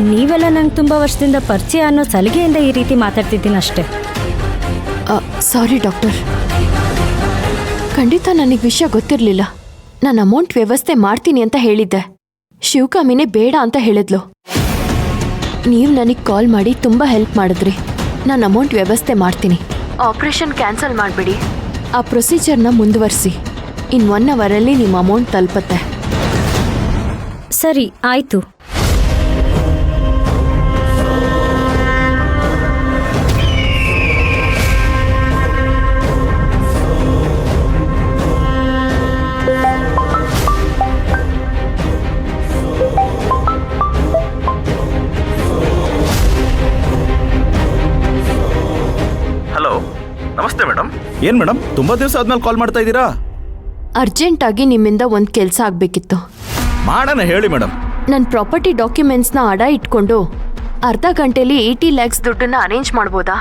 ನೀವೆಲ್ಲ ನಂಗೆ ತುಂಬ ವರ್ಷದಿಂದ ಪರಿಚಯ ಅನ್ನೋ ಸಲಿಗೆಯಿಂದ ಈ ರೀತಿ ಮಾತಾಡ್ತಿದ್ದೀನಿ ಅಷ್ಟೇ. ಸಾರಿ ಡಾಕ್ಟರ್, ಖಂಡಿತ ನನಗೆ ವಿಷಯ ಗೊತ್ತಿರಲಿಲ್ಲ. ನಾನು ಅಮೌಂಟ್ ವ್ಯವಸ್ಥೆ ಮಾಡ್ತೀನಿ ಅಂತ ಹೇಳಿದ್ದೆ. ಶಿವಕಾಮಿನೇ ಬೇಡ ಅಂತ ಹೇಳಿದ್ಲು. ನೀವು ನನಗೆ ಕಾಲ್ ಮಾಡಿ ತುಂಬ ಹೆಲ್ಪ್ ಮಾಡಿದ್ರಿ. ನಾನು ಅಮೌಂಟ್ ವ್ಯವಸ್ಥೆ ಮಾಡ್ತೀನಿ. ಆಪರೇಷನ್ ಕ್ಯಾನ್ಸಲ್ ಮಾಡಿಬಿಡಿ. ಆ ಪ್ರೊಸೀಜರ್ನ ಮುಂದುವರಿಸಿ. ಇನ್ನು 1 ಅವರಲ್ಲಿ ನಿಮ್ಮ ಅಮೌಂಟ್ ತಲುಪತ್ತೆ. ಸರಿ, ಆಯಿತು. ಹಲೋ, ನಮಸ್ತೆ ಮೇಡಮ್. ಏನು ಮೇಡಮ್, ತುಂಬ ದಿವಸ ಆದ್ಮೇಲೆ ಕಾಲ್ ಮಾಡ್ತಾ ಇದ್ದೀರಾ? ಅರ್ಜೆಂಟಾಗಿ ನಿಮ್ಮಿಂದ ಒಂದು ಕೆಲಸ ಆಗಬೇಕಿತ್ತು. ಮಾಡೋಣ, ಹೇಳಿ ಮೇಡಮ್. ನನ್ನ ಪ್ರಾಪರ್ಟಿ ಡಾಕ್ಯುಮೆಂಟ್ಸ್ನ ಅಡ ಇಟ್ಕೊಂಡು ಅರ್ಧ ಗಂಟೆಲಿ 80 lakhs ದುಡ್ಡನ್ನ ಅರೇಂಜ್ ಮಾಡ್ಬೋದಾ?